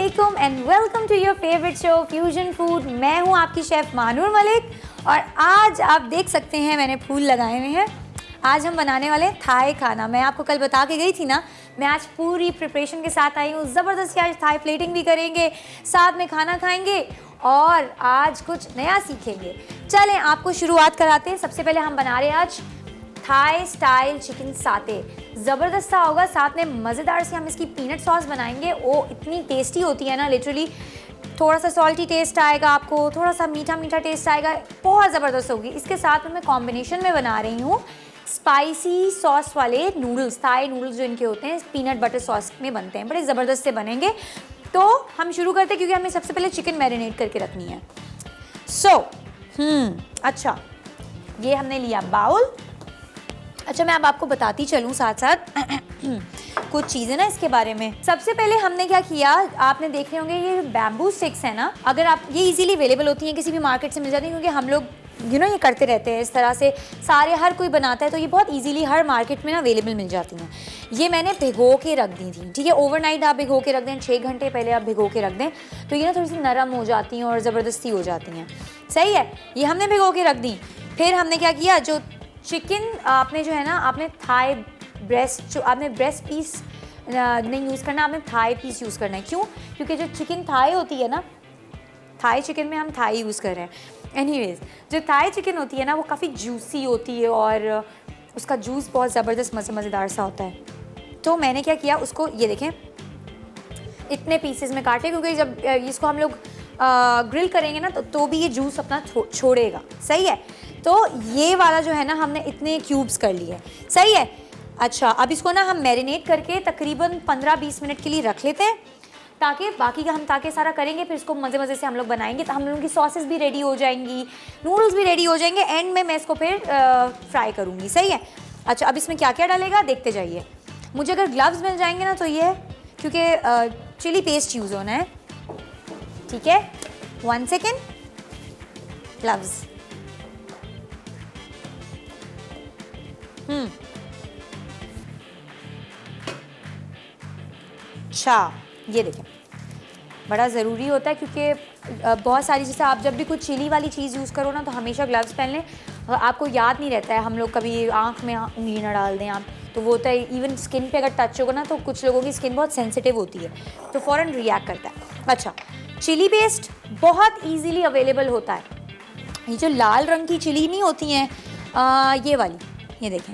अस्सलामुअलैकुम and welcome to your favourite show fusion food. मैं हूं आपकी शेफ़ मानूर मलिक और आज आप देख सकते हैं मैंने फूल लगाए हुए हैं। आज हम बनाने वाले हैं थाई खाना। मैं आपको कल बता के गई थी ना, मैं आज पूरी प्रिपरेशन के साथ आई हूँ। ज़बरदस्त आज थाई प्लेटिंग भी करेंगे, साथ में खाना खाएंगे और आज कुछ नया सीखेंगे। चलें आपको शुरुआत कराते हैं। सबसे पहले हम बना रहे हैं आज थाई स्टाइल चिकन साते। ज़बरदस्त सा होगा, साथ में मज़ेदार से हम इसकी पीनट सॉस बनाएंगे। वो इतनी टेस्टी होती है ना, लिटरली। थोड़ा सा सॉल्टी टेस्ट आएगा आपको, थोड़ा सा मीठा मीठा टेस्ट आएगा, बहुत ज़बरदस्त होगी। इसके साथ में मैं कॉम्बिनेशन में बना रही हूँ स्पाइसी सॉस वाले नूडल्स। थाई नूडल्स जो इनके होते हैं पीनट बटर सॉस में बनते हैं, बड़े ज़बरदस्त से बनेंगे। तो हम शुरू करते हैं क्योंकि हमें सबसे पहले चिकन मैरिनेट करके रखनी है। अच्छा, ये हमने लिया बाउल। अच्छा, मैं अब आपको बताती चलूँ साथ साथ कुछ चीज़ें ना इसके बारे में। सबसे पहले हमने क्या किया, आपने देखे होंगे ये बैम्बू स्टिक्स है ना, अगर आप ये इजीली अवेलेबल होती हैं, किसी भी मार्केट से मिल जाती हैं, क्योंकि हम लोग ये करते रहते हैं इस तरह से, सारे हर कोई बनाता है, तो ये बहुत इजीली हर मार्केट में ना अवेलेबल मिल जाती हैं। ये मैंने भिगो के रख दी थी, ठीक है। ओवरनाइट आप भिगो के रख दें, 6 घंटे पहले आप भिगो के रख दें, तो ये ना थोड़ी सी नरम हो जाती हैं और ज़बरदस्ती हो जाती हैं। सही है, ये हमने भिगो के रख दी। फिर हमने क्या किया, जो चिकन आपने जो है ना, आपने थाई ब्रेस्ट, जो आपने ब्रेस्ट पीस नहीं यूज़ करना, आपने थाई पीस यूज़ करना है। क्यों? क्योंकि जो चिकन थाई होती है ना, थाई चिकन में हम थाई यूज़ कर रहे हैं। एनीवेज, जो थाई चिकन होती है ना, वो काफ़ी जूसी होती है और उसका जूस बहुत ज़बरदस्त मज़ेदार सा होता है। तो मैंने क्या किया, उसको ये देखें इतने पीसेस में काटे, क्योंकि जब इसको हम लोग ग्रिल करेंगे ना तो भी ये जूस अपना छोड़ेगा। सही है, तो ये वाला जो है ना, हमने इतने क्यूब्स कर लिए। सही है। अच्छा, अब इसको ना हम मैरिनेट करके तकरीबन 15-20 मिनट के लिए रख लेते हैं, ताकि बाकी का हम सारा करेंगे, फिर इसको मज़े से हम लोग बनाएंगे। तो हम लोगों की सॉसेस भी रेडी हो जाएंगी, नूडल्स भी रेडी हो जाएंगे, एंड में मैं इसको फिर फ्राई करूँगी। सही है। अच्छा, अब इसमें क्या क्या डालेगा देखते जाइए। मुझे अगर ग्लव्स मिल जाएंगे ना तो ये है, क्योंकि चिली पेस्ट यूज़ होना है, ठीक है। 1 सेकेंड, ग्लव्स। अच्छा, ये देखें, बड़ा ज़रूरी होता है, क्योंकि बहुत सारी, जैसे आप जब भी कुछ चिली वाली चीज़ यूज़ करो ना, तो हमेशा ग्लव्स पहन लें। आपको याद नहीं रहता है, हम लोग कभी आँख में उंगली ना डाल दें आप, तो वो होता है इवन स्किन पे अगर टच होगा ना, तो कुछ लोगों की स्किन बहुत सेंसिटिव होती है, तो फ़ौरन रिएक्ट करता है। अच्छा, चिली पेस्ट बहुत ईजीली अवेलेबल होता है। ये जो लाल रंग की चिली नहीं होती हैं, ये वाली, ये देखें,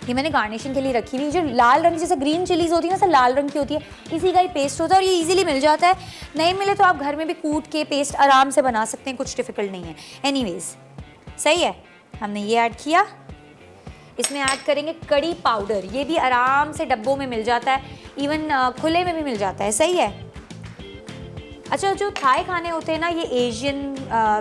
ये मैंने गार्निशिंग के लिए रखी हुई। जो लाल रंग, जैसे ग्रीन चिलीज़ होती है ना, सब लाल रंग की होती है, इसी का ही पेस्ट होता है और ये इजीली मिल जाता है। नहीं मिले तो आप घर में भी कूट के पेस्ट आराम से बना सकते हैं, कुछ डिफ़िकल्ट नहीं है। एनीवेज, सही है, हमने ये ऐड किया। इसमें ऐड करेंगे कड़ी पाउडर, ये भी आराम से डब्बों में मिल जाता है, इवन खुले में भी मिल जाता है। सही है। अच्छा, जो थाई खाने होते हैं ना, ये एशियन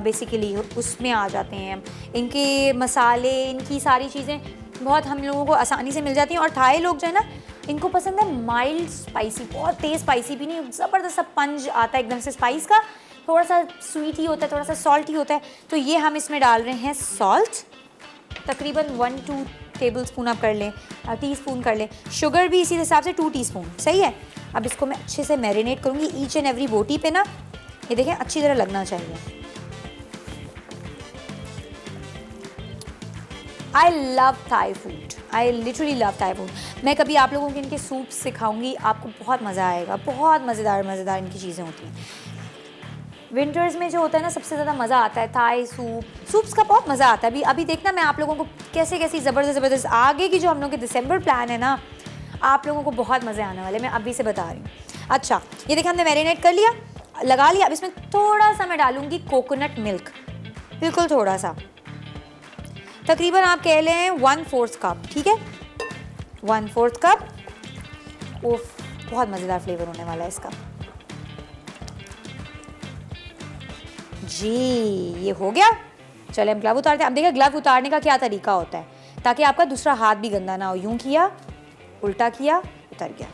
बेसिकली उसमें आ जाते हैं। इनके मसाले, इनकी सारी चीज़ें बहुत हम लोगों को आसानी से मिल जाती हैं। और थाई लोग जो है ना, इनको पसंद है माइल्ड स्पाइसी, बहुत तेज़ स्पाइसी भी नहीं, ज़बरदस्त सा पंच आता है एकदम से स्पाइस का, थोड़ा सा स्वीटी होता है, थोड़ा सा सॉल्टी होता है। तो ये हम इसमें डाल रहे हैं सॉल्ट, तकरीबन 1-2 टेबल स्पून आप कर लें, टीस्पून कर लें। शुगर भी इसी हिसाब से 2 टीस्पून। सही है। अब इसको मैं अच्छे से मैरिनेट करूँगी, ईच एंड एवरी बोटी पे ना, ये देखें अच्छी तरह लगना चाहिए। I love Thai food, I literally love Thai food. मैं कभी आप लोगों के इनके सूप सिखाऊंगी, आपको बहुत मज़ा आएगा, बहुत मज़ेदार इनकी चीज़ें होती हैं। विंटर्स में जो होता है ना, सबसे ज़्यादा मज़ा आता है थाई सूप्स का, बहुत मज़ा आता है। अभी देखना मैं आप लोगों को कैसी ज़बरदस्त आगे की जो हम लोग के दिसंबर प्लान है ना, आप लोगों को बहुत मज़े आने वाले, मैं अभी से बता रही हूँ। अच्छा, ये देखिए हमने मैरिनेट कर लिया, लगा लिया। अब इसमें थोड़ा सा मैं डालूँगी कोकोनट मिल्क, बिल्कुल थोड़ा सा, तकरीबन आप कह लें 1/4 कप, ठीक है, 1/4 कप। ओफ, बहुत मज़ेदार फ्लेवर होने वाला है इसका जी। ये हो गया। चले हम ग्लव उतारते हैं। अब देखिए ग्लव उतारने का क्या तरीका होता है, ताकि आपका दूसरा हाथ भी गंदा ना हो। यूँ किया, उल्टा किया, उतर गया।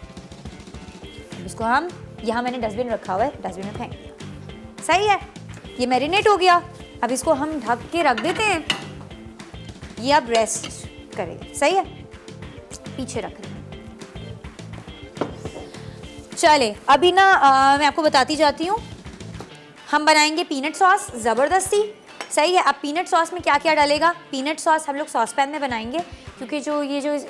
अब इसको हम, यहाँ मैंने डस्टबिन रखा हुआ है, डस्टबिन में फेंक दिया। सही है, ये मैरिनेट हो गया। अब इसको हम ढक के रख देते हैं, ये अब रेस्ट करें। सही है, पीछे रख दें। चले अभी ना मैं आपको बताती जाती हूँ। हम बनाएंगे पीनट सॉस ज़बरदस्ती, सही है। अब पीनट सॉस में क्या क्या डालेगा? पीनट सॉस हम लोग सॉस पैन में बनाएंगे, क्योंकि जो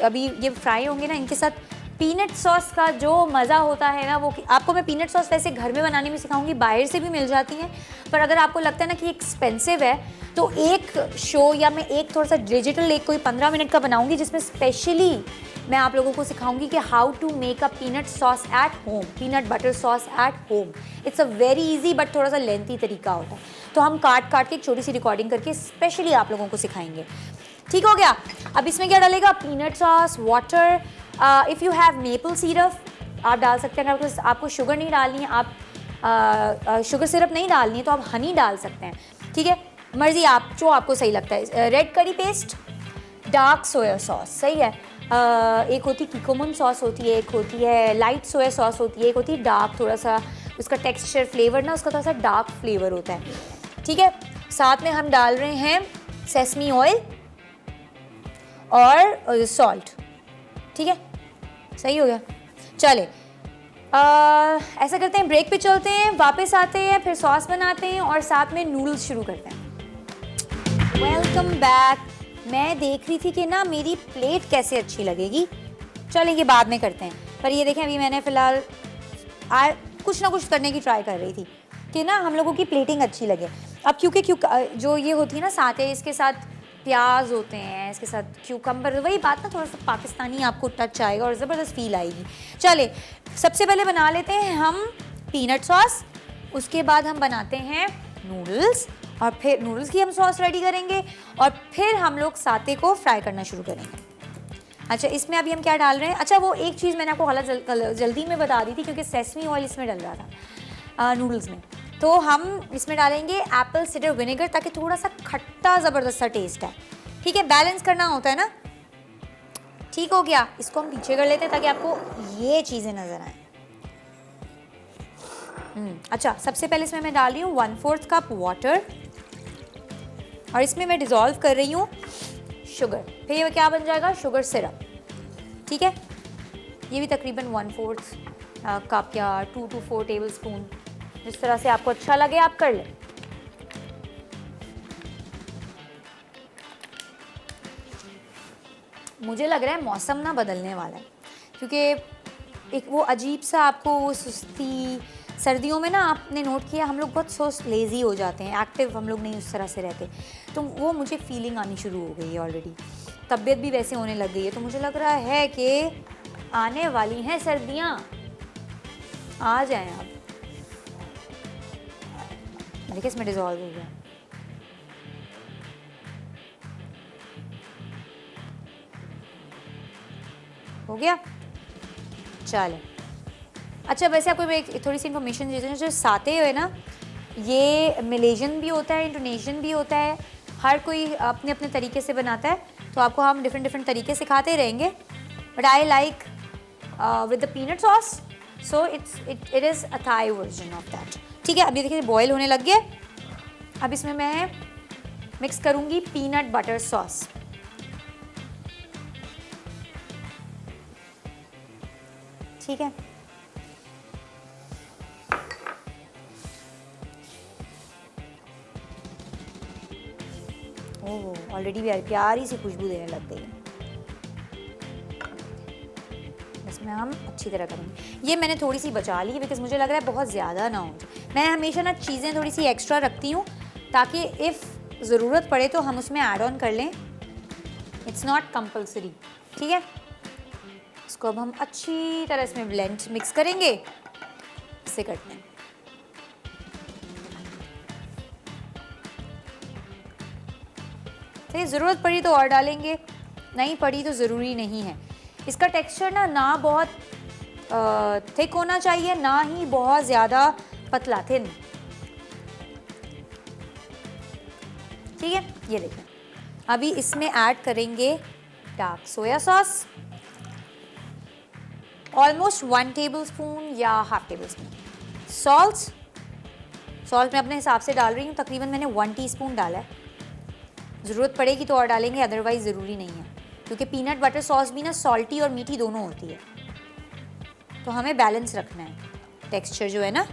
अभी ये फ्राई होंगे ना, इनके साथ पीनट सॉस का जो मज़ा होता है ना, वो आपको मैं पीनट सॉस वैसे घर में बनाने में सिखाऊंगी, बाहर से भी मिल जाती हैं। पर अगर आपको लगता है ना कि एक्सपेंसिव है, तो एक शो या मैं एक थोड़ा सा डिजिटल एक कोई 15 मिनट का बनाऊंगी, जिसमें स्पेशली मैं आप लोगों को सिखाऊंगी कि how to make a peanut sauce at home, peanut butter sauce at home. It's a very easy but थोड़ा सा लेंथी तरीका होता है। तो हम काट के एक छोटी सी रिकॉर्डिंग करके स्पेशली आप लोगों को सिखाएंगे। ठीक हो गया। अब इसमें क्या डालेगा? Peanut sauce, water, if you have maple syrup आप डाल सकते हैं। अगर आपको शुगर नहीं डालनी है, आप शुगर सिरप नहीं डालनी है, तो आप हनी डाल सकते हैं। ठीक है, मर्जी आप जो आपको सही लगता है। रेड करी पेस्ट, डार्क सोया सॉस, सही है। एक होती किकोमन सॉस होती है, एक होती है लाइट सोया सॉस होती है, एक होती है डार्क, थोड़ा सा उसका टेक्सचर फ्लेवर ना उसका थोड़ा सा डार्क फ्लेवर होता है। ठीक है, साथ में हम डाल रहे हैं सेसमी ऑयल और सॉल्ट। ठीक है, सही हो गया। चले ऐसा करते हैं, ब्रेक पे चलते हैं, वापस आते हैं, फिर सॉस बनाते हैं और साथ में नूडल्स शुरू करते हैं। Welcome back. मैं देख रही थी कि ना मेरी प्लेट कैसे अच्छी लगेगी। चलें ये बाद में करते हैं। पर ये देखें, अभी मैंने फ़िलहाल कुछ ना कुछ करने की ट्राई कर रही थी कि ना हम लोगों की प्लेटिंग अच्छी लगे। अब क्योंकि जो ये होती है ना साथे, इसके साथ प्याज होते हैं, इसके साथ क्यूकम्बर, वही बात ना, थोड़ा सा पाकिस्तानी आपको टच आएगा और ज़बरदस्त फील आएगी। चले सबसे पहले बना लेते हैं हम पीनट सॉस, उसके बाद हम बनाते हैं नूडल्स, और फिर नूडल्स की हम सॉस रेडी करेंगे, और फिर हम लोग साथे को फ्राई करना शुरू करेंगे। अच्छा, इसमें अभी हम क्या डाल रहे हैं? अच्छा, वो एक चीज़ मैंने आपको हालांकि जल्दी में बता दी थी, क्योंकि सेसमी ऑयल इसमें डल रहा था नूडल्स में। तो हम इसमें डालेंगे एप्पल सिडर विनेगर, ताकि थोड़ा सा खट्टा ज़बरदस्त सा टेस्ट है। ठीक है, बैलेंस करना होता है ना। ठीक हो गया, इसको हम पीछे कर लेते हैं ताकि आपको ये चीज़ें नज़र आएँ। अच्छा, सबसे पहले इसमें मैं डाल रही हूँ 1/4 कप वाटर, और इसमें मैं डिज़ोल्व कर रही हूँ शुगर। फिर ये क्या बन जाएगा? Sugar syrup. ठीक है, ये भी तकरीबन 1/4 कप या 2 to 4 टेबल स्पून, जिस तरह से आपको अच्छा लगे आप कर लें। मुझे लग रहा है मौसम ना बदलने वाला है, क्योंकि एक वो अजीब सा आपको वो सुस्ती, सर्दियों में ना आपने नोट किया हम लोग बहुत सोच लेज़ी हो जाते हैं, एक्टिव हम लोग नहीं उस तरह से रहते, तो वो मुझे फीलिंग आनी शुरू हो गई है ऑलरेडी। तबीयत भी वैसे होने लग गई है, तो मुझे लग रहा है कि आने वाली हैं सर्दियाँ, आ जाएं आप। देखिए इसमें डिज़ोल्व हो गया। हो गया, चले। अच्छा, वैसे आपको एक थोड़ी सी इन्फॉर्मेशन दे दूँ, जो साथे है ना, ये मलेशियन भी होता है, इंडोनेशियन भी होता है, हर कोई अपने अपने तरीके से बनाता है, तो आपको हम डिफरेंट तरीके सिखाते रहेंगे। But I like with the peanut sauce, so it is a Thai version of that. ठीक है, अभी देखिए बॉयल होने लग गया। अब इसमें मैं मिक्स करूँगी पीनट बटर सॉस। ठीक है, ओह ऑलरेडी प्यारी सी खुशबू देने लग गई है। इसमें हम अच्छी तरह करेंगे। ये मैंने थोड़ी सी बचा ली है, बिकॉज मुझे लग रहा है बहुत ज़्यादा ना हो। मैं हमेशा ना चीज़ें थोड़ी सी एक्स्ट्रा रखती हूँ, ताकि इफ़ ज़रूरत पड़े तो हम उसमें ऐड ऑन कर लें। It's not compulsory. ठीक है, इसको अब हम अच्छी तरह इसमें ब्लेंड मिक्स करेंगे, इससे करते हैं। तो ज़रूरत पड़ी तो और डालेंगे, नहीं पड़ी तो ज़रूरी नहीं है। इसका टेक्सचर ना बहुत थिक होना चाहिए, ना ही बहुत ज़्यादा पतला, थिन। ठीक है, ये देखें। अभी इसमें ऐड करेंगे dark soya sauce, almost 1 table spoon या ½ टेबल स्पून। सॉल्ट मैं अपने हिसाब से डाल रही हूँ, तकरीबन मैंने 1 टीस्पून डाला है। ज़रूरत पड़ेगी तो और डालेंगे, अदरवाइज़ ज़रूरी नहीं है, क्योंकि पीनट बटर सॉस भी ना सॉल्टी और मीठी दोनों होती है, तो हमें बैलेंस रखना है। टेक्सचर जो है ना।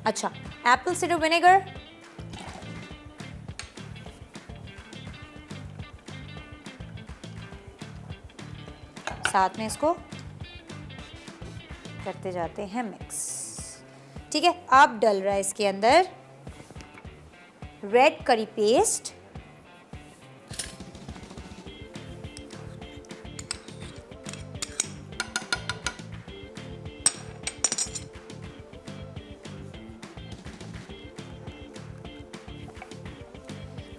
अच्छा, एप्पल साइडर विनेगर, साथ में इसको करते जाते हैं मिक्स। ठीक है, अब डल रहा है इसके अंदर रेड करी पेस्ट,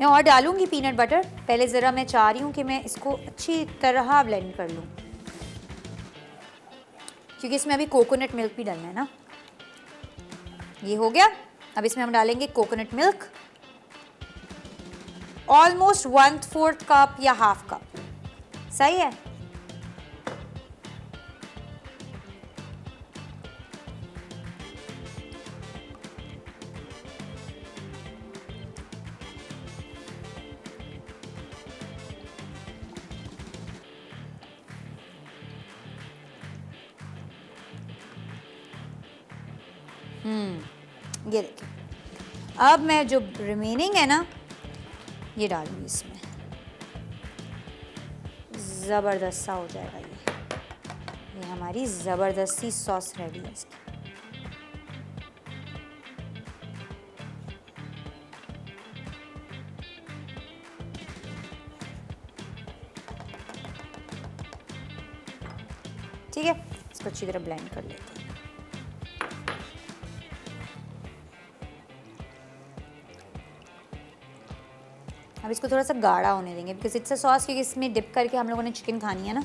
मैं और डालूंगी पीनट बटर। पहले ज़रा मैं चाह रही हूँ कि मैं इसको अच्छी तरह ब्लेंड कर लूँ, क्योंकि इसमें अभी कोकोनट मिल्क भी डालना है ना। ये हो गया। अब इसमें हम डालेंगे कोकोनट मिल्क, ऑलमोस्ट 1/4 कप या हाफ कप, सही है। ये देखिए, अब मैं जो रिमेनिंग है ना ये डालूंगी इसमें, ज़बरदस्त सा हो जाएगा ये हमारी ज़बरदस्त सी सॉस रेडी है इसकी। ठीक है, इसको अच्छी तरह ब्लेंड कर लेते हैं। अब इसको थोड़ा सा गाढ़ा होने देंगे, बिकॉज इट्स अ सॉस, क्योंकि इसमें डिप करके हम लोगों ने चिकन खानी है ना।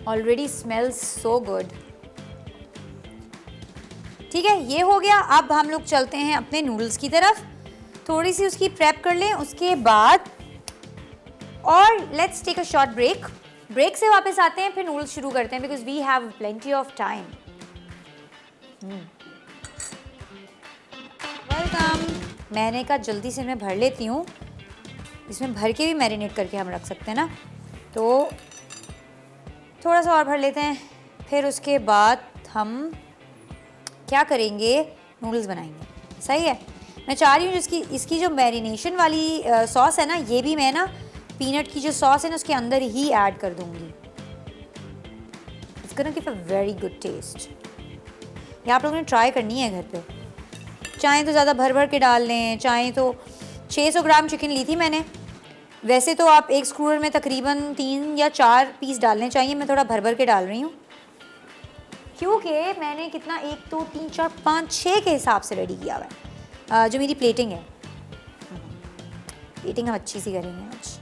Already smells so good. ठीक है, ये हो गया। अब हम लोग चलते हैं अपने नूडल्स की तरफ, थोड़ी सी उसकी प्रेप कर लें उसके बाद, और let's take a short break. Break से वापस आते हैं, फिर नूडल्स शुरू करते हैं, because we have plenty of time. Welcome. मैंने कहा जल्दी से मैं भर लेती हूँ, इसमें भर के भी मैरिनेट करके हम रख सकते हैं ना, तो थोड़ा सा और भर लेते हैं। फिर उसके बाद हम क्या करेंगे, नूडल्स बनाएंगे। सही है। मैं चाह रही हूँ इसकी जो मैरिनेशन वाली सॉस है ना, ये भी मैं ना पीनट की जो सॉस है ना उसके अंदर ही ऐड कर दूँगी। It's gonna give a very good taste. ये आप लोगों ने ट्राई करनी है घर पे। चाहे तो ज़्यादा भर भर के डाल लें, चाहे तो 600 ग्राम चिकन ली थी मैंने। वैसे तो आप एक स्क्रूर में तकरीबन 3 या 4 पीस डालने चाहिए, मैं थोड़ा भर भर के डाल रही हूँ, क्योंकि मैंने कितना 1 2 3 4 5 6 के हिसाब से रेडी किया हुआ है। जो मेरी प्लेटिंग है, प्लेटिंग हम अच्छी सी करेंगे आज,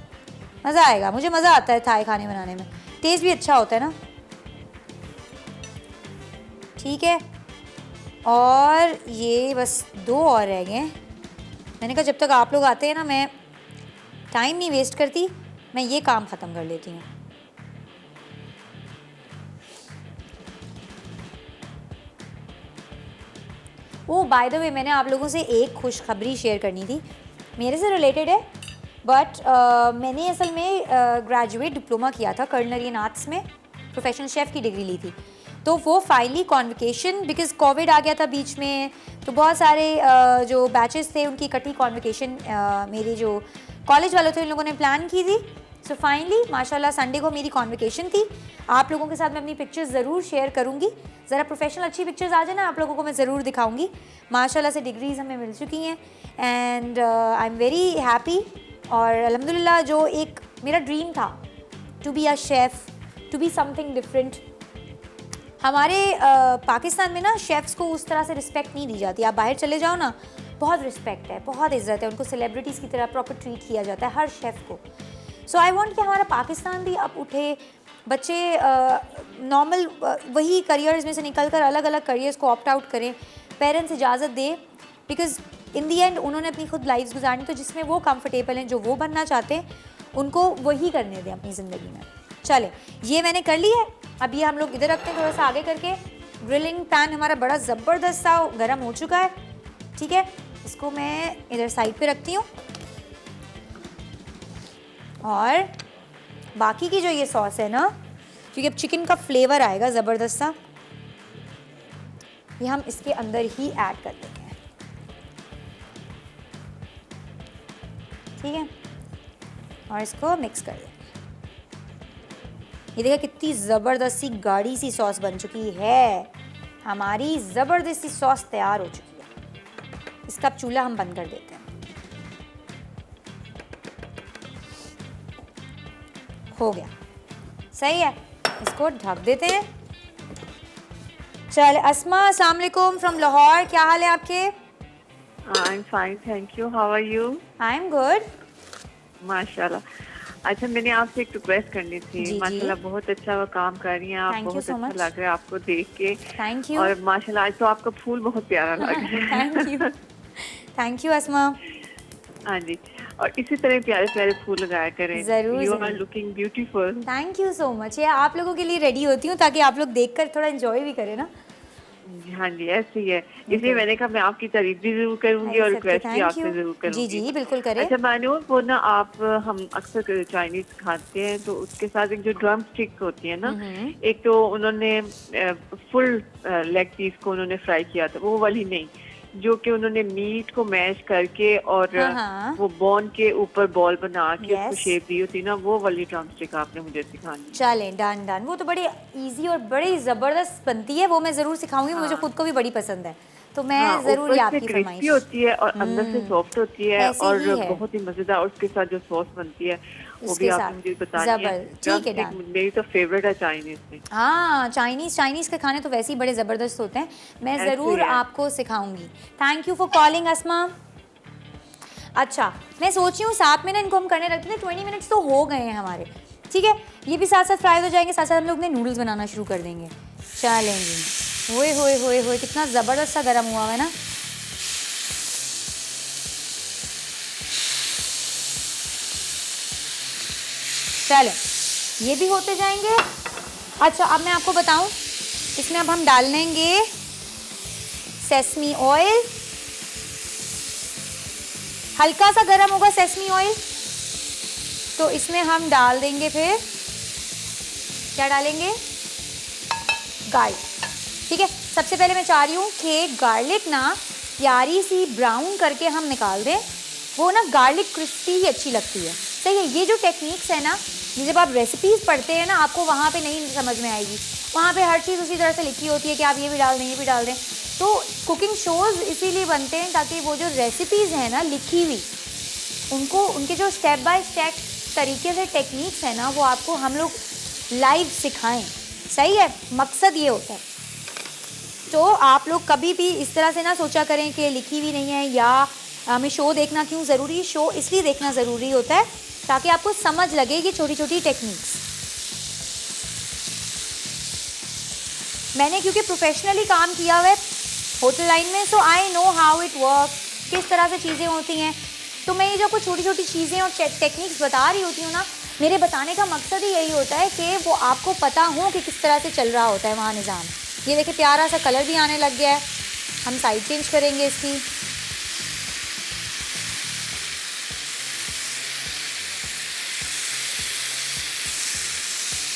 मज़ा आएगा। मुझे मज़ा आता है थाई खाने बनाने में, टेस्ट भी अच्छा होता है ना। ठीक है, और ये बस 2 और रह गए। मैंने कहा जब तक आप लोग आते हैं ना, मैं टाइम नहीं वेस्ट करती, मैं ये काम ख़त्म कर लेती हूँ। ओह बाय द वे, मैंने आप लोगों से एक खुशखबरी शेयर करनी थी, मेरे से रिलेटेड है, बट मैंने असल में ग्रेजुएट डिप्लोमा किया था कुलिनरी आर्ट्स में, प्रोफेशनल शेफ़ की डिग्री ली थी। तो वो फाइनली कॉन्वोकेशन, बिकॉज कोविड आ गया था बीच में, तो बहुत सारे जो बैचेस थे उनकी इकट्ठी कॉन्वोकेशन मेरे जो कॉलेज वालों थे उन लोगों ने प्लान की थी। सो फाइनली माशाल्लाह संडे को मेरी कॉन्वोकेशन थी। आप लोगों के साथ मैं अपनी पिक्चर्स ज़रूर शेयर करूँगी, ज़रा प्रोफेशनल अच्छी पिक्चर्स आ जाए ना, आप लोगों को मैं ज़रूर दिखाऊँगी। माशाल्लाह से डिग्रीज़ हमें मिल चुकी हैं and I am very happy. और अल्हम्दुलिल्लाह जो एक मेरा ड्रीम था to be a chef, to be something different. हमारे पाकिस्तान में ना शेफ़्स को उस तरह से रिस्पेक्ट नहीं दी जाती। आप बाहर चले जाओ ना, बहुत रिस्पेक्ट है, बहुत इज़्ज़त है, उनको सेलिब्रिटीज़ की तरह प्रॉपर ट्रीट किया जाता है हर शेफ़ को। सो आई वांट कि हमारा पाकिस्तान भी अब उठे, बच्चे नॉर्मल वही करियर्स में से निकल कर अलग अलग करियर्स को ऑप्ट आउट करें, पेरेंट्स इजाज़त दे, बिकॉज़ इन दी एंड उन्होंने अपनी खुद लाइफ्स गुजारनी, तो जिसमें वो कंफर्टेबल हैं, जो वो बनना चाहते हैं, उनको वही करने दें अपनी ज़िंदगी में। चले, ये मैंने कर ली है। अब ये हम लोग इधर रखते हैं, थोड़ा सा आगे करके। ग्रिलिंग पैन हमारा बड़ा ज़बरदस्त सा गर्म हो चुका है। ठीक है, इसको मैं इधर साइड पे रखती हूँ, और बाकी की जो ये सॉस है ना, क्योंकि अब चिकन का फ्लेवर आएगा ज़बरदस्त सा। ये हम इसके अंदर ही ऐड कर देते हैं, ठीक है, और इसको मिक्स कर देते हैं। ये देखा कितनी ज़बरदस्त सी गाढ़ी सी सॉस बन चुकी है। हमारी ज़बरदस्त सी सॉस तैयार हो चुकी है। इसका अब चूल्हा हम बंद कर देते हैं। हो गया, सही है, इसको ढक देते हैं। चले अस्मा, अस्सलाम वालेकुम फ्रॉम लाहौर, क्या हाल है आपके? I am fine, thank you. How are you? I am good. माशाल्लाह। अच्छा, मैंने आपसे एक रिक्वेस्ट करनी थी। जी, माशाल्लाह बहुत अच्छा वो काम कर रही हैं आप। Thank you बहुत so अच्छा much. लग रहा है आपको देख के। Thank you. और माशाल्लाह आज तो आपका फूल बहुत प्यारा लग रहा है। थैंक यू अस्मा। हाँ जी, और इसी तरह प्यारे प्यारे फूल लगाया करें। जरूर, यू आर जरूर। Looking beautiful. Thank you so much. ये आप लोगों के लिए रेडी होती हूँ ताकि आप लोग देखकर थोड़ा एंजॉय भी करें ना। हाँ जी, ऐसे ही है। इसलिए मैंने कहा मैं आपकी तारीफ भी जरूर करूंगी और रिक्वेस्ट भी आपसे जरूर करूंगी। जी जी बिल्कुल करें। अच्छा मानो वो ना आप हम अक्सर चाइनीज खाते हैं तो उसके साथ एक जो ड्रम स्टिक होती है ना, एक तो उन्होंने फुल लेग पीस को उन्होंने फ्राई किया था, वो वाली नहीं, जो कि उन्होंने मीट को मैश करके और हाँ। वो बोन के ऊपर बॉल बना के Yes. उसको शेप दी होती ना, वो वाली ड्रम स्टिक आपने मुझे सिखानी। चलें, डन डन। वो तो बड़ी इजी और बड़ी ज़बरदस्त बनती है, वो मैं ज़रूर सिखाऊंगी। मुझे खुद को भी बड़ी पसंद है, तो मैं ज़रूर ये आपकी क्रिस्पी फरमाइश। होती है और अंदर से सॉफ्ट होती है ऐसे और ही है। बहुत ही मजेदार। और उसके साथ जो सॉस बनती है वो उसके भी साथ आपने मुझे बतानी है। जबर, ठीक है, ड्रम डन। स्टिक मेरी तो फेवरेट है चाइनीज में। हाँ, चाइनीज़ के खाने तो वैसे ही बड़े ज़बरदस्त होते हैं। मैं ऐसे ज़रूर है। आपको सिखाऊंगी। थैंक यू फॉर कॉलिंग अस्मा। अच्छा, मैं सोच रही हूँ साथ में ना इनको हम करने रखते हैं। 20 मिनट्स तो हो गए हैं हमारे, ठीक है। ये भी साथ साथ फ्राई हो जाएंगे, साथ साथ हम लोग ने नूडल्स बनाना शुरू कर देंगे। चलेंगे। होए होए होए होए, कितना ज़बरदस्त सा गर्म हुआ है ना। चलें, ये भी होते जाएंगे। अच्छा, अब मैं आपको बताऊं, इसमें अब हम डाल लेंगे सेसमी ऑयल। हल्का सा गर्म होगा सेसमी ऑयल, तो इसमें हम डाल देंगे, फिर क्या डालेंगे, गार्लिक, ठीक है। सबसे पहले मैं चाह रही हूँ कि गार्लिक ना प्यारी सी ब्राउन करके हम निकाल दें। वो ना गार्लिक क्रिस्पी ही अच्छी लगती है, सही है। ये जो टेक्निक्स है ना, ये जब आप रेसिपीज़ पढ़ते हैं ना, आपको वहाँ पे नहीं समझ में आएगी। वहाँ पे हर चीज़ उसी तरह से लिखी होती है कि आप ये भी डाल दें, ये भी डाल दें। तो कुकिंग शोज़ इसीलिए बनते हैं ताकि वो जो रेसिपीज़ हैं ना लिखी हुई, उनको उनके जो स्टेप बाय स्टेप तरीके से टेक्निक्स है ना, वो आपको हम लोग लाइव सिखाएं, सही है। मकसद ये होता है। तो आप लोग कभी भी इस तरह से ना सोचा करें कि लिखी हुई नहीं है या हमें शो देखना क्यों ज़रूरी। शो इसलिए देखना ज़रूरी होता है ताकि आपको समझ लगे कि छोटी छोटी टेक्निक्स। मैंने क्योंकि प्रोफेशनली काम किया हुआ है होटल लाइन में, so I know how it work, किस तरह से चीज़ें होती हैं। तो मैं ये जो कुछ छोटी छोटी चीज़ें और टेक्निक्स बता रही होती हूँ ना, मेरे बताने का मकसद ही यही होता है कि वो आपको पता हो कि किस तरह से चल रहा होता है वहाँ निज़ाम। ये देखिए प्यारा सा कलर भी आने लग गया है। हम साइड चेंज करेंगे इसकी।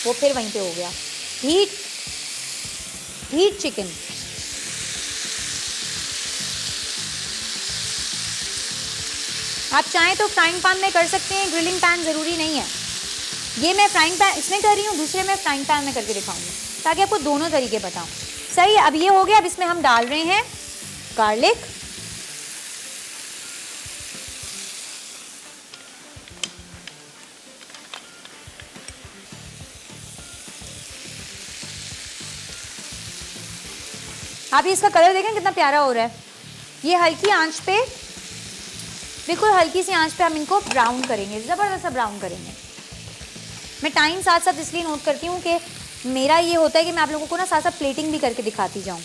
वो फिर वहीं पे हो गया। Heat chicken. आप चाहें तो फ्राइंग पैन में कर सकते हैं, ग्रिलिंग पैन ज़रूरी नहीं है। ये मैं फ्राइंग पैन इसमें कर रही हूँ, दूसरे में फ्राइंग पैन में करके दिखाऊंगी ताकि आपको दोनों तरीके बताऊँ, सही है। अब ये हो गया। अब इसमें हम डाल रहे हैं गार्लिक, आप ये इसका कलर देखें कितना प्यारा हो रहा है। ये हल्की आंच पे, बिल्कुल हल्की सी आंच पे हम इनको ब्राउन करेंगे, ज़बरदस्त सा ब्राउन करेंगे। मैं टाइम साथ साथ इसलिए नोट करती हूँ कि मेरा ये होता है कि मैं आप लोगों को ना साथ साथ प्लेटिंग भी करके दिखाती जाऊँ।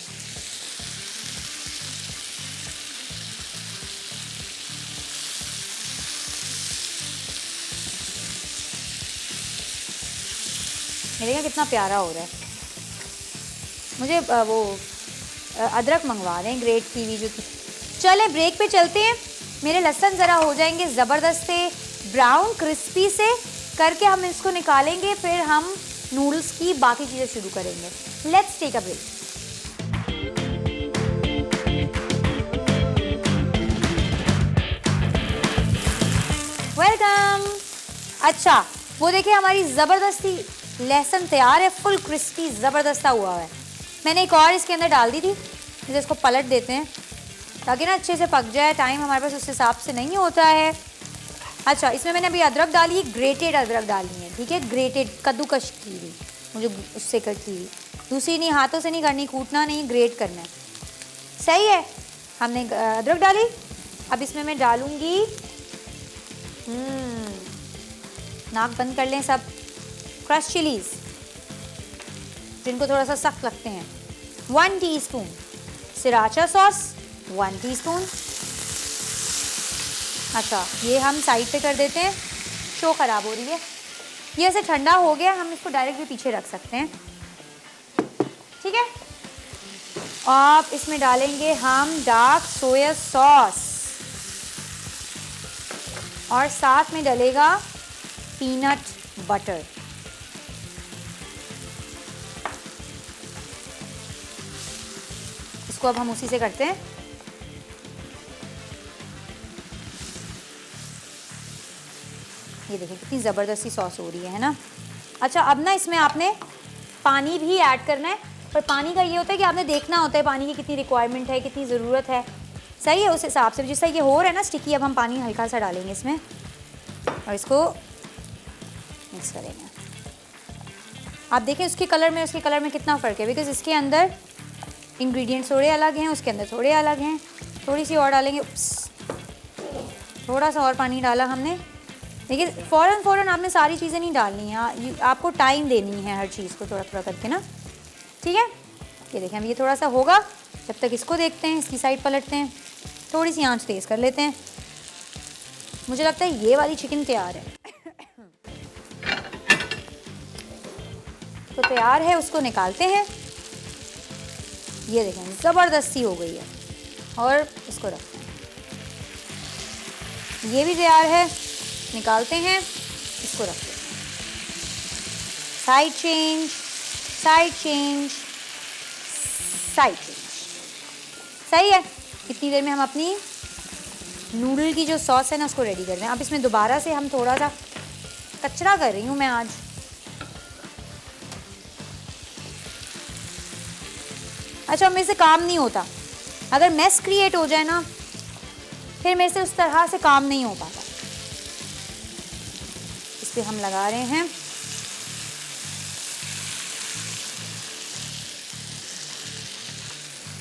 ये देखिए कितना प्यारा हो रहा है। मुझे वो अदरक मंगवा दें, ग्रेट की हुई जो। चलें ब्रेक पे चलते हैं। मेरे लहसुन ज़रा हो जाएंगे ज़बरदस्त से ब्राउन, क्रिस्पी से करके हम इसको निकालेंगे। फिर हम नूडल्स की बाकी चीज़ें शुरू करेंगे। Let's take a break. Welcome. अच्छा, वो देखिए हमारी ज़बरदस्ती लहसुन तैयार है, फुल क्रिस्पी ज़बरदस्ता हुआ है। मैंने एक और इसके अंदर डाल दी थी, इसे इसको पलट देते हैं ताकि ना अच्छे से पक जाए। टाइम हमारे पास उस हिसाब से नहीं होता है। अच्छा, इसमें मैंने अभी अदरक डाली, ग्रेटेड अदरक डालनी है, ठीक है, ग्रेटेड, कद्दूकश की हुई, मुझे उससे कटी हुई, दूसरी नहीं, हाथों से नहीं करनी, कूटना नहीं, ग्रेट करना है। सही है, हमने अदरक डाली। अब इसमें मैं डालूँगी, नाक बंद कर लें सब, क्रश चिलीज़, जिनको थोड़ा सा सख्त लगते हैं, 1 टीस्पून सिराचा सॉस, 1 टीस्पून। अच्छा, ये हम साइड पे कर देते हैं, शो ख़राब हो रही है। ये ऐसे ठंडा हो गया, हम इसको डायरेक्ट भी पीछे रख सकते हैं, ठीक है। अब इसमें डालेंगे हम डार्क सोया सॉस और साथ में डलेगा पीनट बटर। इसको अब हम उसी से करते हैं। ये देखिए कितनी ज़बरदस्ती सॉस हो रही है ना। अच्छा, अब ना इसमें आपने पानी भी ऐड करना है, पर पानी का ये होता है कि आपने देखना होता है पानी की कितनी रिक्वायरमेंट है, कितनी ज़रूरत है, सही है, उस हिसाब से। जिस तरह ये हो रहा है ना स्टिकी, अब हम पानी हल्का सा डालेंगे इसमें और इसको मिक्स करेंगे। आप देखें उसके कलर में कितना फ़र्क है, बिकॉज इसके अंदर इंग्रेडिएंट्स थोड़े अलग हैं, उसके अंदर थोड़े अलग हैं। थोड़ी सी और डालेंगे, थोड़ा सा और पानी डाला हमने। देखिए फ़ौरन आपने सारी चीज़ें नहीं डालनी है, आपको टाइम देनी है हर चीज़ को थोड़ा थोड़ा करके ना, ठीक है। ये देखें अब ये थोड़ा सा होगा, जब तक इसको देखते हैं, इसकी साइड पलटते हैं, थोड़ी सी आंच तेज़ कर लेते हैं। मुझे लगता है ये वाली चिकन तैयार है। तो तैयार है, उसको निकालते हैं। ये देखें ज़बरदस्ती हो गई है, और इसको रखते हैं। ये भी तैयार है, निकालते हैं, इसको रखते हैं। Side change, side change, side change. सही है। इतनी देर में हम अपनी नूडल की जो सॉस है ना उसको रेडी कर रहे हैं। अब इसमें दोबारा से हम थोड़ा सा कचरा कर रही हूँ मैं आज। अच्छा, मेरे से काम नहीं होता, अगर मेस क्रिएट हो जाए ना फिर मेरे से उस तरह से काम नहीं हो पाता। इस पे हम लगा रहे हैं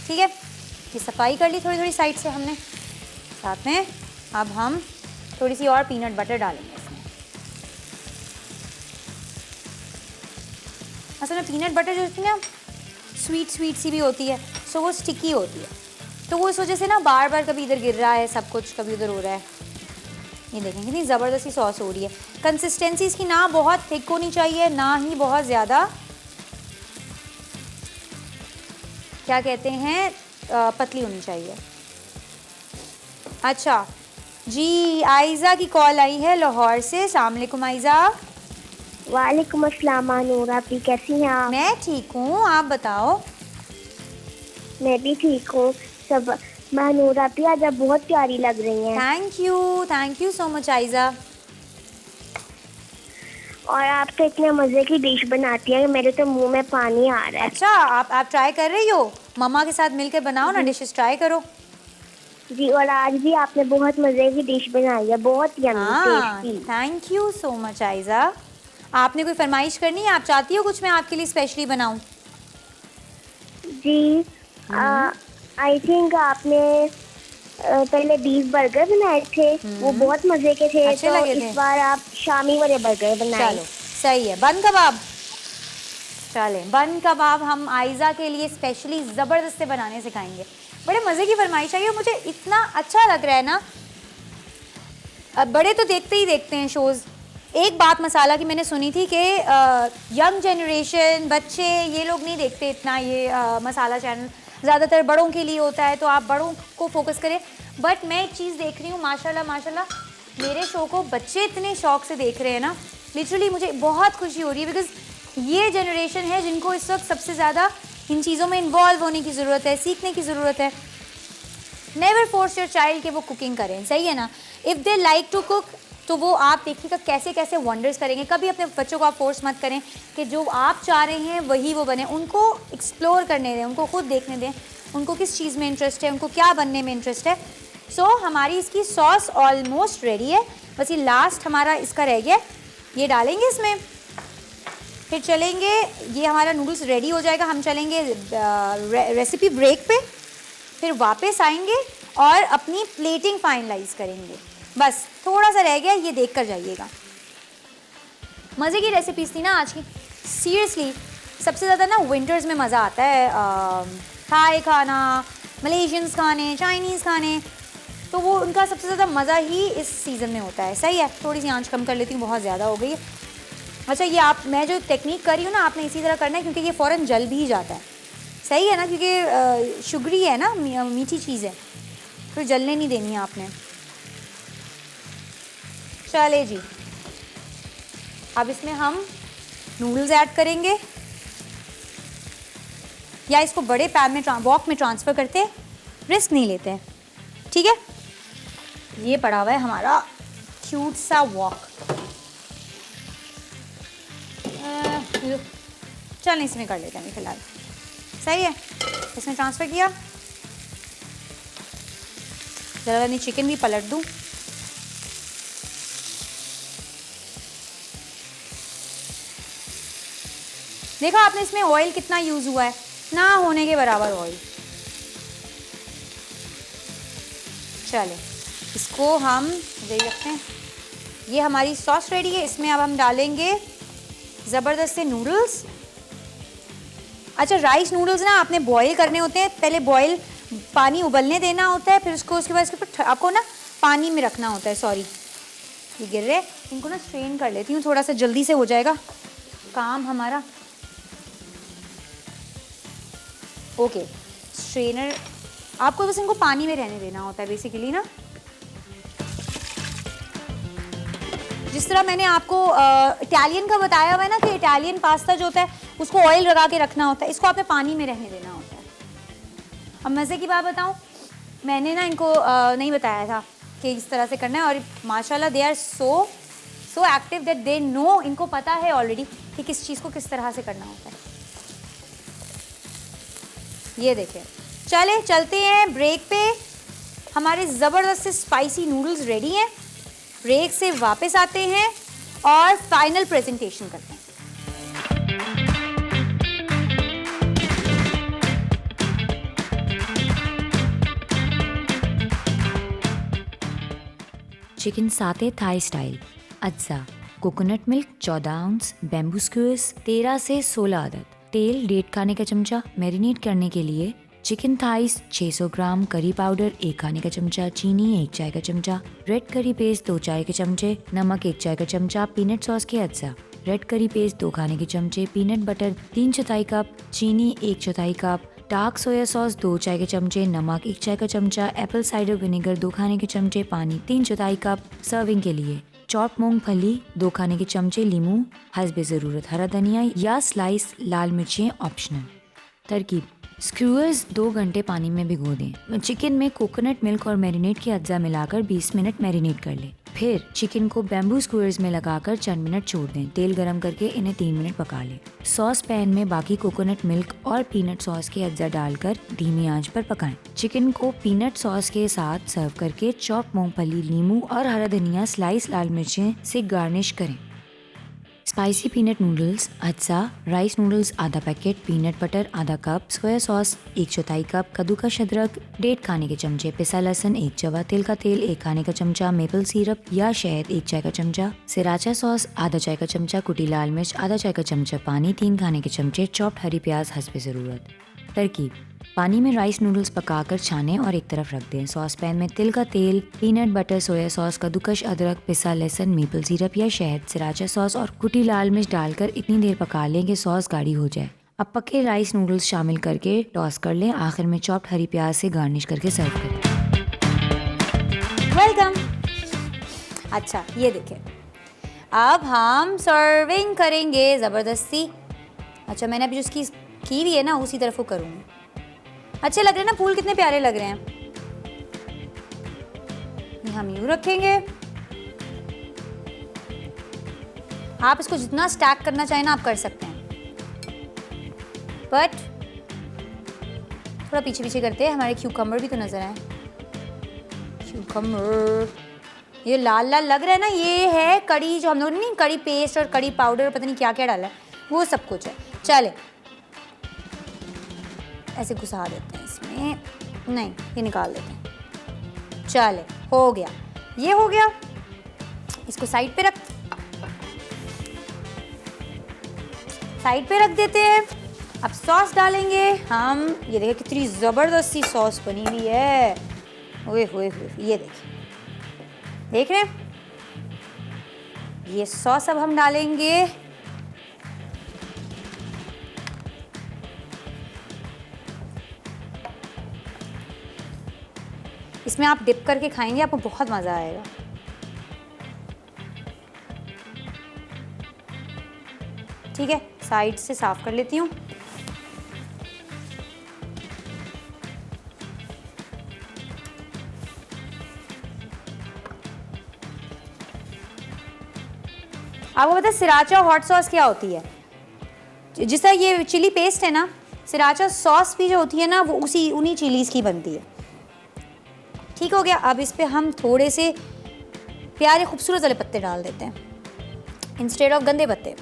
ठीक है। ये सफाई कर ली थोड़ी थोड़ी साइड से हमने। साथ में अब हम थोड़ी सी और पीनट बटर डालेंगे इसमें। असल में पीनट बटर जो होती है ना स्वीट सी भी होती है, सो वो स्टिकी होती है, तो वो इस वजह से ना बार बार कभी इधर गिर रहा है सब कुछ, कभी उधर हो रहा है। ये देखें कितनी ज़बरदस्ती सॉस हो रही है। कंसिस्टेंसी इसकी ना बहुत थिक होनी चाहिए, ना ही बहुत ज़्यादा क्या कहते हैं पतली होनी चाहिए। अच्छा जी, आयज़ा की कॉल आई है लाहौर से। अस्सलाम वालेकुम आयज़ा। वालेकुम अस्सलाम नूर, आप कैसी हैं आप? मैं ठीक हूँ, आप बताओ। मैं भी ठीक हूँ सब। नूर आप आज आप बहुत प्यारी लग रही हैं। Thank you so much Aiza. और आप तो इतने मज़े की डिश बनाती हैं, मेरे तो मुंह में पानी आ रहा है। अच्छा, आप ट्राई कर रही हो? मम्मा के साथ मिलकर बनाओ ना, डिशेस ट्राई करो। जी, और आज भी आपने बहुत मज़े की डिश बनाई है, बहुत yummy. Thank you so much Aiza. आपने कोई फरमाइश करनी है, आप चाहती हो कुछ मैं आपके लिए स्पेशली बनाऊं? जी, आई थिंक आपने पहले बीफ बर्गर बनाए थे, वो बहुत मज़े के थे, अच्छे तो लगे थे। इस बार आप शामी वाले बर्गर बनाए। चलो सही है। बन कबाब, चलें बन कबाब हम आयज़ा के लिए स्पेशली ज़बरदस्त से बनाने सिखाएंगे। बड़े मज़े की फरमाइश आई और मुझे इतना अच्छा लग रहा है ना। अब बड़े तो देखते ही देखते हैं शोज़। एक बात मसाला की मैंने सुनी थी कि यंग जनरेशन, बच्चे, ये लोग नहीं देखते इतना ये मसाला चैनल, ज़्यादातर बड़ों के लिए होता है, तो आप बड़ों को फोकस करें। बट मैं एक चीज़ देख रही हूँ, माशाल्लाह माशाल्लाह मेरे शो को बच्चे इतने शौक से देख रहे हैं ना, लिटरली मुझे बहुत खुशी हो रही है। बिकॉज ये जनरेशन है जिनको इस वक्त सबसे ज़्यादा इन चीज़ों में इन्वॉल्व होने की ज़रूरत है, सीखने की ज़रूरत है। नेवर फोर्स योर चाइल्ड कि वो कुकिंग करें, सही है ना। If they like to cook तो वो आप देखिएगा कैसे कैसे वंडर्स करेंगे। कभी अपने बच्चों को आप फोर्स मत करें कि जो आप चाह रहे हैं वही वो बने, उनको एक्सप्लोर करने दें, उनको खुद देखने दें उनको किस चीज़ में इंटरेस्ट है, उनको क्या बनने में इंटरेस्ट है। सो हमारी इसकी सॉस ऑलमोस्ट रेडी है, बस ये लास्ट हमारा इसका रह गया, ये डालेंगे इसमें, फिर चलेंगे, ये हमारा नूडल्स रेडी हो जाएगा, हम चलेंगे रेसिपी ब्रेक पे, फिर वापस आएंगे और अपनी प्लेटिंग फाइनलाइज करेंगे। बस थोड़ा सा रह गया, ये देख कर जाइएगा। मज़े की रेसिपीज़ थी ना आज की, सीरियसली। सबसे ज़्यादा ना विंटर्स में मज़ा आता है थाई खाना, मलेशियंस खाने, चाइनीज़ खाने, तो वो उनका सबसे ज़्यादा मज़ा ही इस सीज़न में होता है। सही है, थोड़ी सी आंच कम कर लेती हूँ, बहुत ज़्यादा हो गई है। अच्छा, ये आप मैं जो टेक्निक कर रही हूँ ना, आपने इसी तरह करना है क्योंकि ये फ़ौरन जल भी जाता है, सही है ना, क्योंकि शुगरी है ना, मीठी चीज़ है, फिर जलने नहीं देनी है आपने। चले जी, अब इसमें हम नूडल्स ऐड करेंगे, या इसको बड़े पैन में वॉक में ट्रांसफ़र करते हैं, रिस्क नहीं लेते हैं, ठीक है। ये पड़ा हुआ है हमारा क्यूट सा वॉक, चल इसमें कर लेते हैं फिलहाल, सही है। इसमें ट्रांसफ़र किया, ज़रा नहीं चिकन भी पलट दूँ। देखा आपने इसमें ऑयल कितना यूज़ हुआ है, ना होने के बराबर ऑयल। चले इसको हम दे रखते हैं, ये हमारी सॉस रेडी है। इसमें अब हम डालेंगे ज़बरदस्त से नूडल्स। अच्छा, राइस नूडल्स ना आपने बॉईल करने होते हैं, पहले बॉईल पानी उबलने देना होता है, फिर उसको उसके बाद इसके ऊपर आपको ना पानी में रखना होता है। सॉरी ये गिर रहे, इनको ना स्ट्रेन कर लेती हूँ, थोड़ा सा जल्दी से हो जाएगा काम हमारा। ओके, स्ट्रेनर आपको बस इनको पानी में रहने देना होता है बेसिकली ना। जिस तरह मैंने आपको इटालियन का बताया हुआ है ना कि इटालियन पास्ता जो होता है उसको ऑयल लगा के रखना होता है, इसको आपने पानी में रहने देना होता है। अब मज़े की बात बताऊं, मैंने ना इनको नहीं बताया था कि इस तरह से करना है, और माशाल्लाह they are so active that they know, इनको पता है ऑलरेडी कि किस चीज़ को किस तरह से करना होता है। ये देखें, चले चलते हैं ब्रेक पे। हमारे ज़बरदस्त से स्पाइसी नूडल्स रेडी हैं, ब्रेक से वापस आते हैं और फाइनल प्रेजेंटेशन करते हैं। चिकन साते थाई स्टाइल। अज्जा कोकोनट मिल्क 14 आउंस, बैम्बू स्क्यूर्स 13 से 16 अदद, तेल 1.5 खाने का चमचा। मैरिनेट करने के लिए चिकन थाइस 600 ग्राम, करी पाउडर 1 खाने का चमचा, चीनी 1 चाय का चमचा, रेड करी पेस्ट 2 चाय के चमचे, नमक 1 चाय का चमचा, पीनट सॉस के अज्जा, रेड करी पेस्ट 2 खाने के चमचे, पीनट बटर 3/4 कप, चीनी 1/4 कप, डार्क सोया सॉस 2 चाय के चमचे, नमक 1 चाय का चमचा, एप्पल साइडर विनेगर 2 खाने के चमचे, पानी 3/4 कप। सर्विंग के लिए चॉप मूंगफली 2 खाने के चमचे, लीमू हस्बे ज़रूरत, हरा धनिया या स्लाइस लाल मिर्चें ऑप्शनल। तरकीब: स्क्यूअर्स 2 घंटे पानी में भिगो दें। चिकन में कोकोनट मिल्क और मैरिनेट के अज्जा मिलाकर 20 मिनट मैरिनेट कर लें। फिर चिकन को बैम्बू स्क्यूअर्स में लगाकर चंद मिनट छोड़ दें। तेल गरम करके इन्हें 3 मिनट पका लें। सॉस पैन में बाकी कोकोनट मिल्क और पीनट सॉस के अज्जा डालकर धीमी आंच पर पकाएं। चिकन को पीनट सॉस के साथ सर्व करके चॉप मूंगफली, लीमू और हरा धनिया, स्लाइस लाल मिर्चें से गार्निश करें। स्पाइसी पीनट नूडल्स अज्जा, राइस नूडल्स आधा पैकेट, पीनट बटर आधा कप, सोया सॉस 1/4 कप, कद्दूकस अदरक 1.5 खाने के चमचे, पिसा लहसुन 1 चवा, तिल का तेल 1 खाने का चमचा, मेपल सिरप या शहद 1 चाय का चमचा, सिराचा सॉस आधा चाय का चमचा, कुटी लाल मिर्च आधा चाय का चमचा, पानी 3 खाने के चमचे, चॉप्ड हरी प्याज हस्बे ज़रूरत। तरकीब: पानी में राइस नूडल्स पकाकर छानें और एक तरफ रख दें। सॉस पैन में तिल का तेल, पीनट बटर, सोया सॉस, कद्दूकस अदरक, पिसा लहसुन, मेपल सिरप या शहद, सिराचा सॉस और कुटी लाल मिर्च डालकर इतनी देर पका लें कि सॉस गाढ़ी हो जाए। अब पके राइस नूडल्स शामिल करके टॉस कर लें। आखिर में चॉप्ड हरी प्याज से गार्निश करके सर्व करें। वेलकम। अच्छा, ये देखें, अब हम सर्विंग करेंगे ज़बरदस्ती अच्छा, मैंने अभी जो उसकी की हुई है ना उसी तरफ वो करूँगी। अच्छे लग रहे हैं ना फूल, कितने प्यारे लग रहे हैं। ये हम यूँ रखेंगे। आप इसको जितना स्टैक करना चाहें ना आप कर सकते हैं, बट थोड़ा पीछे पीछे करते हैं, हमारे क्यूकम्बर भी तो नजर आए। क्यूकम्बर ये लाल लाल लग रहा है ना, ये है कड़ी, जो हम लोग नहीं कड़ी पेस्ट और कड़ी पाउडर पता नहीं क्या क्या डाला है, वो सब कुछ है। चले ऐसे घुसा देते हैं इसमें, नहीं ये निकाल देते हैं। चले हो गया, ये हो गया, इसको साइड पे रख देते हैं। अब सॉस डालेंगे हम। ये देखिए कितनी ज़बरदस्त सी सॉस बनी हुई है। ओए होए होए, ये देखिए, देख रहे हैं? ये सॉस अब हम डालेंगे। इसमें आप डिप करके खाएंगे, आपको बहुत मज़ा आएगा। ठीक है, साइड से साफ कर लेती हूँ। आपको पता है सिराचा हॉट सॉस क्या होती है? जिस तरह ये चिली पेस्ट है ना, सिराचा सॉस भी जो होती है ना वो उन्हीं चिलीज़ की बनती है। ठीक हो गया। अब इस पे हम थोड़े से प्यारे खूबसूरत वाले पत्ते डाल देते हैं इंस्टेड ऑफ गंदे पत्ते।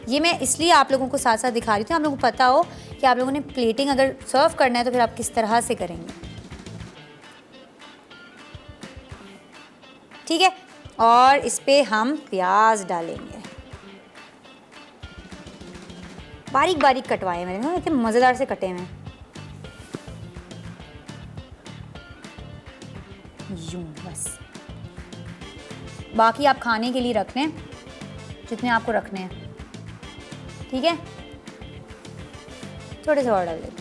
ये मैं इसलिए आप लोगों को साथ साथ दिखा रही थी, आप लोगों को पता हो कि आप लोगों ने प्लेटिंग अगर सर्व करना है तो फिर आप किस तरह से करेंगे। ठीक है, और इस पे हम प्याज डालेंगे, बारीक बारीक कटवाए मैंने ना, इतने मज़ेदार से कटे हुए। यूं बस, बाकी आप खाने के लिए रख लें जितने आपको रखने हैं। ठीक है, थोड़े से और डाल देते हैं।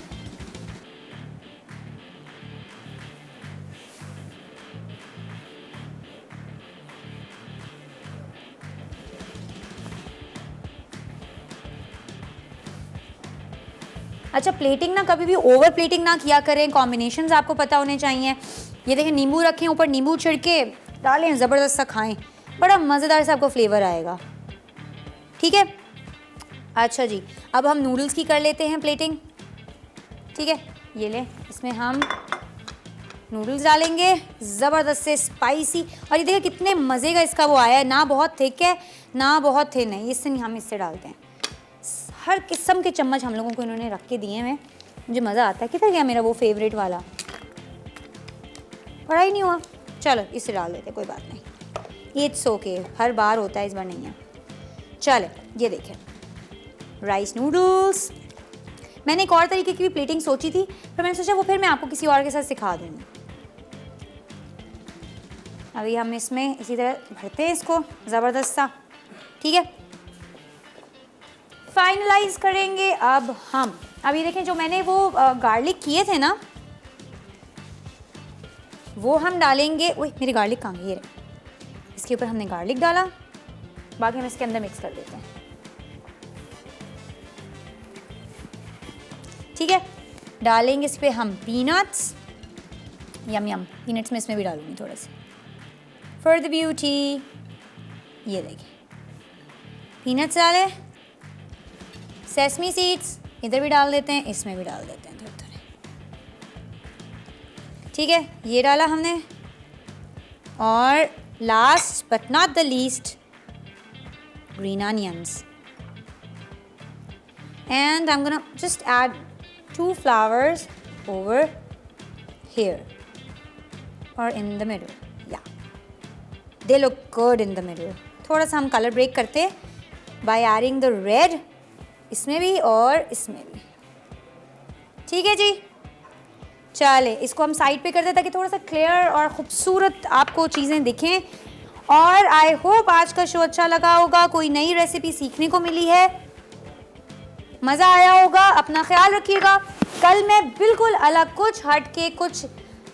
अच्छा, प्लेटिंग ना कभी भी ओवर प्लेटिंग ना किया करें, कॉम्बिनेशंस आपको पता होने चाहिए। ये देखें, नींबू रखें, ऊपर नींबू छिड़के डालें, ज़बरदस्त सा खाएं, बड़ा मज़ेदार सा आपको फ्लेवर आएगा। ठीक है, अच्छा जी, अब हम नूडल्स की कर लेते हैं प्लेटिंग। ठीक है, ये ले, इसमें हम नूडल्स डालेंगे, ज़बरदस्त से स्पाइसी। और ये देखिए कितने मज़े का इसका वो आया है, ना बहुत थिक है ना बहुत थिन है। इससे नहीं, हम इससे डालते हैं। हर किस्म के चम्मच हम लोगों को इन्होंने रख के दिए हैं, मुझे मज़ा आता है। किधर गया मेरा वो फेवरेट वाला? पड़ा ही नहीं हुआ। चलो इससे डाल देते, कोई बात नहीं, इट्स ओके, हर बार होता है, इस बार नहीं है। चले, ये देखें राइस नूडल्स। मैंने एक और तरीके की भी प्लेटिंग सोची थी, पर मैंने सोचा वो फिर मैं आपको किसी और के साथ सिखा दूँगी। अभी हम इसमें इसी तरह भरते हैं इसको ज़बरदस्त सा। ठीक है, फाइनलाइज करेंगे अब हम। अभी देखें, जो मैंने वो गार्लिक किए थे ना, वो हम डालेंगे। ओए मेरे गार्लिक कहाँ गए? ये रहे। इसके ऊपर हमने गार्लिक डाला, बाकी हम इसके अंदर मिक्स कर देते हैं। ठीक है, डालेंगे इस पे हम पीनट्स। यम यम, पीनट्स में इसमें भी डालूंगी थोड़े से फॉर द ब्यूटी। ये देखिए, पीनट्स डाले, सेसमी सीड्स इधर भी डाल देते हैं, इसमें भी डाल देते हैं थोड़े थोड़े। ठीक है, ये डाला हमने। और last but not the least, green onions. And I am gonna just add 2 flowers over here or in the middle. Yeah, they look good in the middle. थोड़ा सा हम कलर ब्रेक करते by adding the red इसमें भी और इसमें भी। ठीक है जी, चले इसको हम साइड पे कर दें ताकि थोड़ा सा क्लियर और ख़ूबसूरत आपको चीज़ें दिखें। और आई होप आज का शो अच्छा लगा होगा, कोई नई रेसिपी सीखने को मिली है, मज़ा आया होगा। अपना ख्याल रखिएगा। कल मैं बिल्कुल अलग, कुछ हट के, कुछ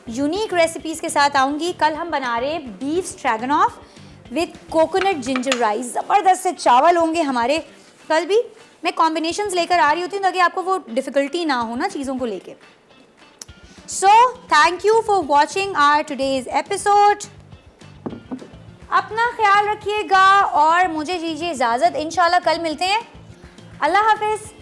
यूनिक रेसिपीज़ के साथ आऊँगी। कल हम बना रहे हैं beef stroganoff with coconut ginger rice. ज़बरदस्त से चावल होंगे हमारे। कल भी मैं कॉम्बिनेशंस लेकर आ रही होती हूँ ताकि आपको वो डिफ़िकल्टी ना हो ना चीज़ों को लेके। So thank you for watching our today's episode. अपना ख्याल रखिएगा और मुझे दीजिए इजाज़त। इंशाल्लाह कल मिलते हैं। अल्लाह हाफिज़।